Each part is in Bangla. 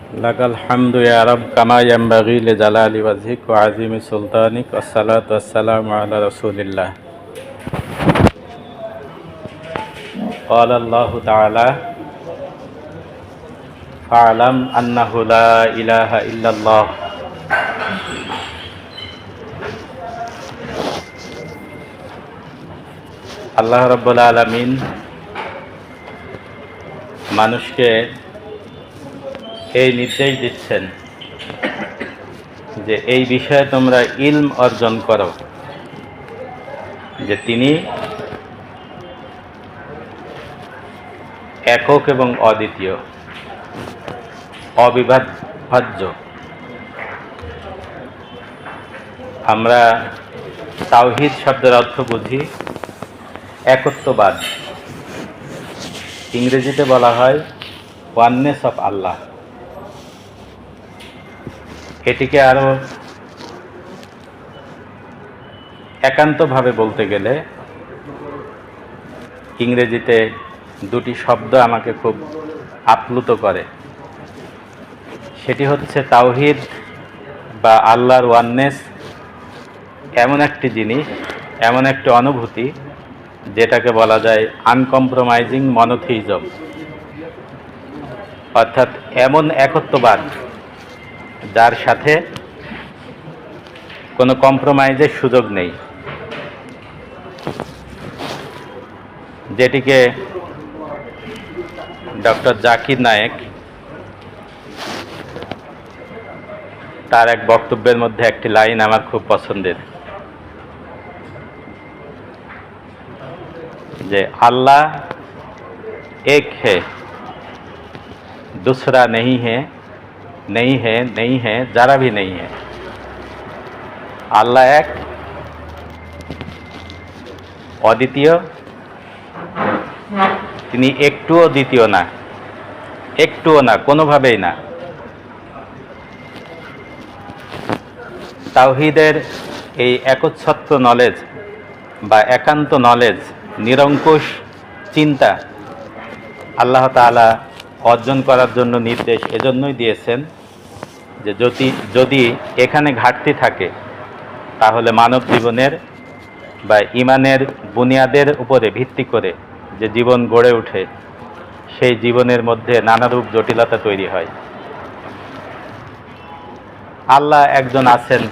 লাকাল হামদু ইয়া রাব কামা ইয়ানবাগি লিজালালি ওয়াজহিক ওয়া আযীমি সুলতানিক ওয়াসসালাতু ওয়াসসালামু আলা রাসূলিল্লাহ। ক্বালা আল্লাহু তাআলা ফা'লাম আন্নাহু লা ইলাহা ইল্লাল্লাহ। আল্লাহ রাব্বুল আলামিন মানুষকে এই নির্দেশ দিচ্ছেন যে এই বিষয়ে তোমরা ইলম অর্জন করো, যে তিনি একক এবং অদ্বিতীয়, অবিভাজ্য। আমরা তাওহীদ শব্দের অর্থ বুঝি একত্ববাদ। ইংরেজিতে বলা হয় ওয়াননেস অফ আল্লাহ। এটিকে আরো একান্তভাবে বলতে গেলে ইংরেজিতে দুটি শব্দ আমাকে খুব আপ্লুত করে। সেটি হচ্ছে তাওহীদ বা আল্লাহর ওয়াননেস এমন একটি জিনিস, এমন একটি অনুভূতি যেটাকে বলা যায় আনকম্প্রোমাইজিং মনোথিইজম, অর্থাৎ এমন একত্ববাদ যার সাথে কোনো কম্প্রোমাইজের সুযোগ নেই, যেটিকে ডক্টর জাকির নায়েক তার এক বক্তব্যের মধ্যে একটি লাইন আমার খুব পছন্দের, যে আল্লাহ এক হে, दूसरा नहीं है, नहीं है, नहीं है, जरा भी नहीं है। আল্লাহ এক, অদ্বিতীয়, তিনি একটুও দ্বিতীয় না, একটুও না, কোনোভাবেই না। তাওহীদের এই একচ্ছত্র নলেজ বা একান্ত নলেজ, নিরঙ্কুশ চিন্তা আল্লাহ তাআলা অর্জন করার জন্য নির্দেশ এজন্যই দিয়েছেন যে যদি এখানে ঘাটতি থাকে তাহলে মানব জীবনের বা ঈমানের বুনিয়াদের উপরে ভিত্তি করে যে জীবন গড়ে ওঠে সেই জীবনের মধ্যে নানারূপ জটিলতা তৈরি হয়। আল্লাহ একজন আছেন,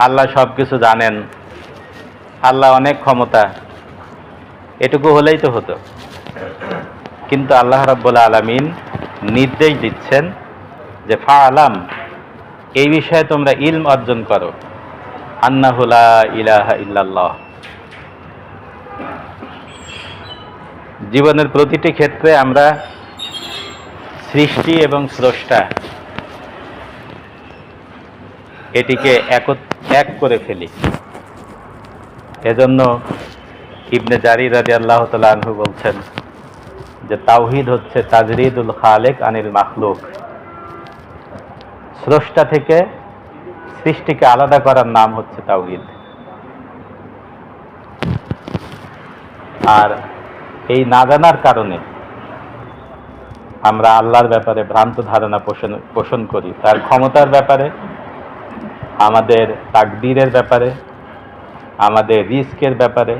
আল্লাহ সব কিছু জানেন, আল্লাহ অনেক ক্ষমতা, এটুকু হলেই তো হতো। কিন্তু আল্লাহ রাব্বুল আলামিন নির্দেশ দিচ্ছেন যে ফা'লাম, এই বিষয়ে তোমরা ইলম অর্জন করো, আন্নাহু লা ইলাহা ইল্লাল্লাহ। জীবনের প্রতিটি ক্ষেত্রে আমরা সৃষ্টি এবং স্রষ্টা এটিকে এক করে ফেলি। এজন্য ইবনে জারির রাদিয়াল্লাহু তাআলা আনহু বলছেন যে তাওহীদ হচ্ছে তাজরিদুল খালিক আনিল মাখলুক, স্রষ্টা থেকে সৃষ্টিকে আলাদা করার নাম হচ্ছে তাওহীদ। আর এই না জানার কারণে আমরা আল্লাহর ব্যাপারে ভ্রান্ত ধারণা পোষণ করি, তার ক্ষমতার ব্যাপারে, আমাদের তাকদীরের ব্যাপারে, আমাদের রিস্কের ব্যাপারে,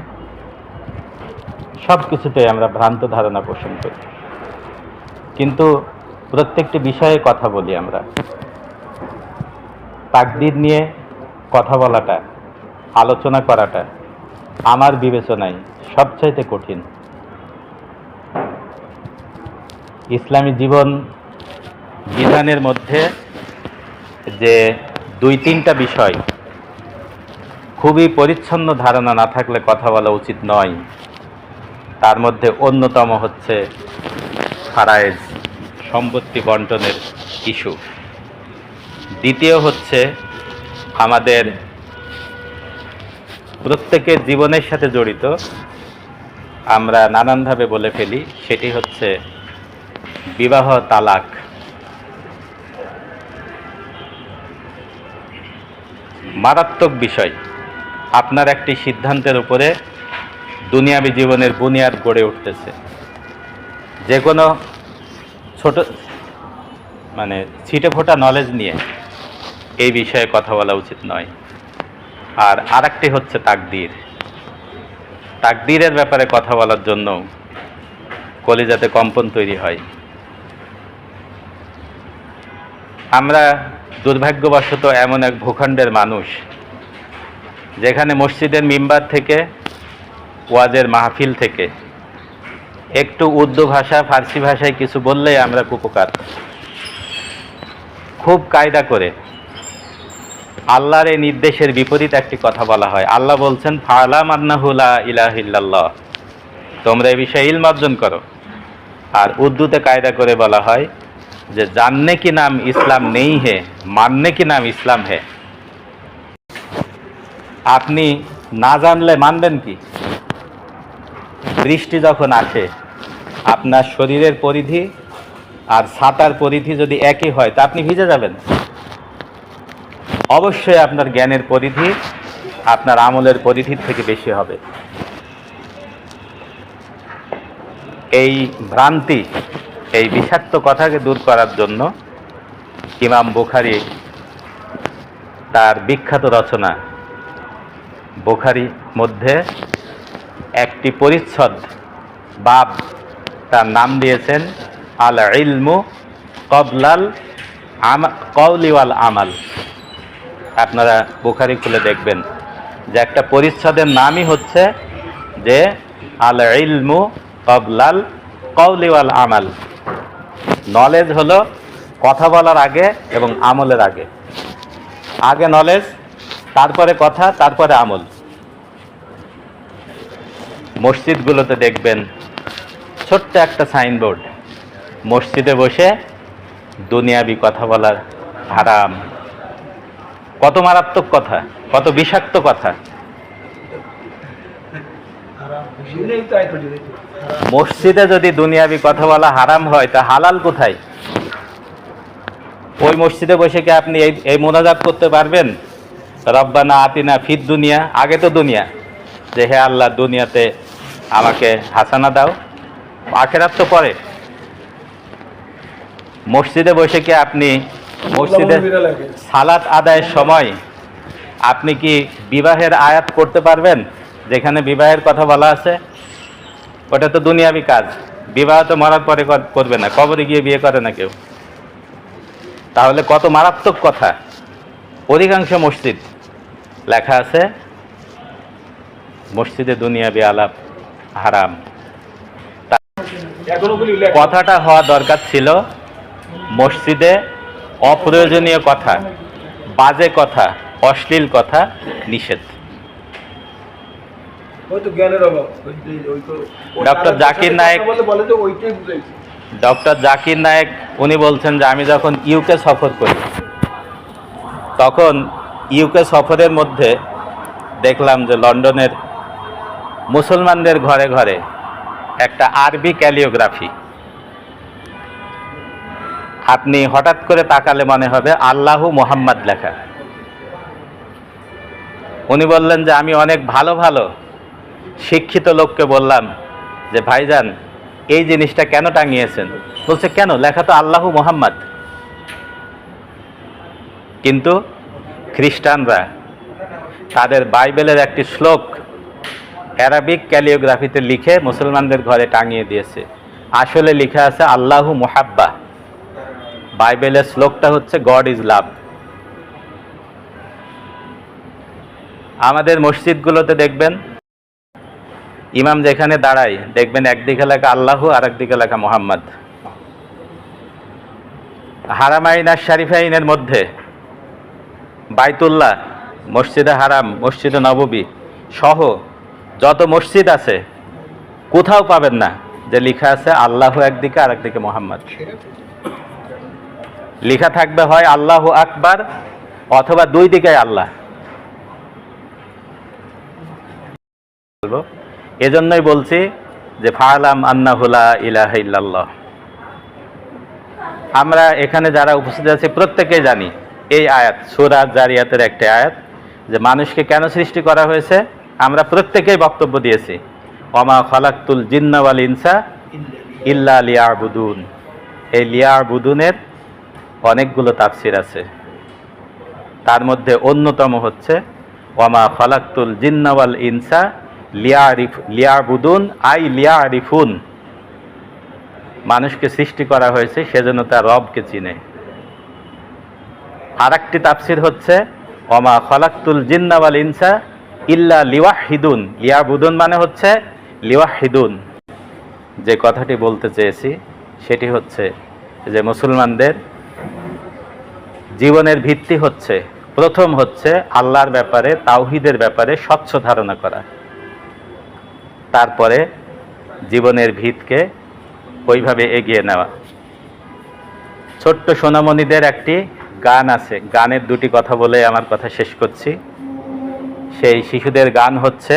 সব কিছুতে আমরা ভ্রান্ত ধারণা পোষণ করি। কিন্তু প্রত্যেকটি বিষয়ে কথা বলি আমরা, তাকদীর নিয়ে কথা বলাটা, আলোচনা করাটা আমার বিবেচনায় সবচাইতে কঠিন। ইসলামী জীবন বিধানের মধ্যে যে দুই তিনটা বিষয় খুবই পরিচ্ছন্ন ধারণা না থাকলে কথা বলা উচিত নয়, তার মধ্যে অন্যতম হচ্ছে ফারায়েজ, সম্পত্তি বন্টনের ইস্যু। দ্বিতীয় হচ্ছে আমাদের প্রত্যেকের জীবনের সাথে জড়িত, আমরা নানানভাবে বলে ফেলি, সেটি হচ্ছে বিবাহ তালাক। মারাত্মক বিষয়। আপনার একটি সিদ্ধান্তের উপরে দুনিয়াবী জীবনের বুনিয়াদ গড়ে উঠতেছে। যে কোনো মানে ছিটে ফোটা নলেজ নিয়ে এই বিষয়ে কথা বলা উচিত নয়। আর আরেকটি হচ্ছে তাকদীর। তাকদীরের ব্যাপারে কথা বলার জন্য কলিজাতে কম্পন তৈরি হয়। আমরা দুর্ভাগ্যবশত এমন এক ভূখণ্ডের মানুষ যেখানে মসজিদের মিম্বার থেকে, ওয়াজের মাহফিল থেকে একটু উর্দু ভাষা, ফার্সি ভাষায় কিছু বললেই আমরা কুপকার। খুব কায়দা করে আল্লাহর এই নির্দেশের বিপরীত একটি কথা বলা হয়। আল্লাহ বলছেন, ফালাম আন্নাহু লা ইলাহা ইল্লাল্লাহ, তোমরা এই বিষয়ে ইলম অর্জন করো। আর উর্দুতে কায়দা করে বলা হয় যে জাননে কি নাম ইসলাম নেই হে, মাননে কি নাম ইসলাম হে। আপনি না জানলে মানবেন কি? বৃষ্টি যখন আসে, আপনার শরীরের পরিধি আর ছাতার পরিধি যদি একই হয় তা আপনি ভিজে যাবেন। অবশ্যই আপনার জ্ঞানের পরিধি আপনার আমলের পরিধির থেকে বেশি হবে। এই ভ্রান্তি, এই বিষাক্ত কথাকে দূর করার জন্য ইমাম বুখারী তার বিখ্যাত রচনা বুখারী মধ্যে একটি পরিচ্ছদ, বাব, তার নাম দিয়েছেন আল ইলমু কবলাল কওলি ওয়াল আমাল। আপনারা বুখারী খুলে দেখবেন যে একটা পরিচ্ছদের নামই হচ্ছে যে আল ইলমু কবলাল কওলি ওয়াল আমাল। নলেজ হলো কথা বলার আগে এবং আমলের আগে। আগে নলেজ, তারপরে কথা, তারপরে আমল। মসজিদগুলোতে দেখবেন ছোট্ট একটা সাইনবোর্ড, মসজিদে বসে দুনিয়াবি কথা বলার হারাম। কত মারাত্মক কথা, কত বিষাক্ত কথা। মসজিদে যদি দুনিয়াবি কথা বলা হারাম হয় তা হালাল কোথায়? ওই মসজিদে বসে কি আপনি এই মোনাজাত করতে পারবেন? রব্বানা আতিনা ফিদ দুনিয়া, আগে তো দুনিয়া, যে হে আল্লাহ দুনিয়াতে আমাকে হাসানা দাও, আখেরাত তো পরে। মসজিদে বসে কি আপনি মসজিদে সালাত আদায়ের সময় আপনি কি বিবাহের আয়াত করতে পারবেন যেখানে বিবাহের কথা বলা আছে? ওটা তো দুনিয়াবি কাজ। বিবাহ তো মরার পরে করবে না, কবরে গিয়ে বিয়ে করে না কেউ। তাহলে কত মারাত্মক কথা। অধিকাংশ মসজিদ লেখা আছে মসজিদে দুনিয়াবি আলাপ হারাম। কথাটা হওয়া দরকার ছিল মসজিদে অপ্রয়োজনীয় কথা, বাজে কথা, অশ্লীল কথা নিষেধ। ডক্টর জাকির নায়েক উনি বলছেন যে আমি যখন ইউকে সফর করি তখন ইউকে সফরের মধ্যে দেখলাম যে লন্ডনের মুসলমানদের ঘরে ঘরে একটা আরবি ক্যালিওগ্রাফি। আপনি হঠাৎ করে তাকালে মনে হবে আল্লাহু মুহাম্মদ লেখা। উনি বললেন যে আমি অনেক ভালো ভালো শিক্ষিত লোককে বললাম যে ভাইজান এই জিনিসটা কেন টাঙিয়েছেন? বলছে কেন, লেখা তো আল্লাহু মুহাম্মদ। কিন্তু খ্রিস্টানরা তাদের বাইবেলের একটি শ্লোক অ্যারাবিক ক্যালিওগ্রাফিতে লিখে মুসলমানদের ঘরে টাঙিয়ে দিয়েছে। আসলে লেখা আছে আল্লাহু মুহাব্বা। বাইবেলের শ্লোকটা হচ্ছে গড ইজ লাভ। আমাদের মসজিদগুলোতে দেখবেন ইমাম যেখানে দাঁড়ায় দেখবেন একদিকে লেখা আল্লাহু আর একদিকে লেখা মুহাম্মদ। হারামাইন আর শরীফাইনের মধ্যে বাইতুল্লাহ, মসজিদে হারাম, মসজিদে নববী সহ যত মসজিদ আছে কোথাও পাবেন না যে লেখা আছে আল্লাহু একদিকে আর একদিকে মুহাম্মদ। লেখা থাকবে হয় আল্লাহু আকবার অথবা দুই দিকে আল্লাহ। এজন্যই বলছি যে ফালাম আন্নাহু লা ইলাহা ইল্লাল্লাহ। আমরা এখানে যারা উপস্থিত আছি প্রত্যেকেই জানি এই আয়াত সূরা জারিয়াতের একটি আয়াত, যে মানুষকে কেন সৃষ্টি করা হয়েছে আমরা প্রত্যেকেই বক্তব্য দিয়েছি, ওমা খালাকতুল জিন্না ওয়াল ইনসা ইল্লা লিয়াবুদুন। এই লিয়াবুদুনের অনেকগুলো তাফসির আছে। তার মধ্যে অন্যতম হচ্ছে ওয়ামা খালাকতুল জিন্না ওয়াল ইনসা লিয়াবুদুন আই লিয়ারিফুন, মানুষকে সৃষ্টি করা হয়েছে সেজন্য তার রবকে চিনে। আর একটি তাফসির হচ্ছে ওয়ামা খালাকতুল জিন্না ওয়াল ইনসা ইল্লা লিওয়াহিদুন, লিয়াবুদুন মানে হচ্ছে লিওয়াহিদুন। যে কথাটি বলতে চেয়েছি সেটি হচ্ছে যে মুসলমানদের জীবনের ভিত্তি হচ্ছে, প্রথম হচ্ছে আল্লাহর ব্যাপারে, তাওহীদের ব্যাপারে স্বচ্ছ ধারণা করা, তারপরে জীবনের ভিতকে ওইভাবে এগিয়ে নেওয়া। ছোট্ট সোনামণিদের একটি গান আছে, গানের দুটি কথা বলে আমার কথা শেষ করছি। সেই শিশুদের গান হচ্ছে,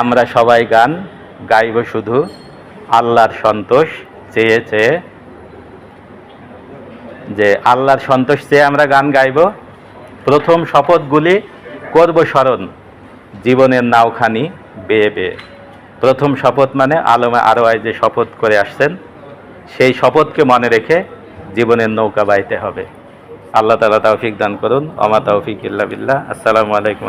আমরা সবাই গান গাইব শুধু আল্লাহর সন্তোষ চেয়ে চেয়ে। যে আল্লাহর সন্তোষ চেয়ে আমরা গান গাইব। প্রথম শপথগুলি করব স্মরণ জীবনের নাওখানি বেয়ে বেয়ে। প্রথম শপথ মানে আলমে আরওয়ায় যে শপথ করে আসছেন, সেই শপথকে মনে রেখে জীবনের নৌকা বাইতে হবে। আল্লাহ তাআলা তৌফিক দান করুন। ওমা তৌফিক ইল্লা বিল্লাহ। আসসালামু আলাইকুম।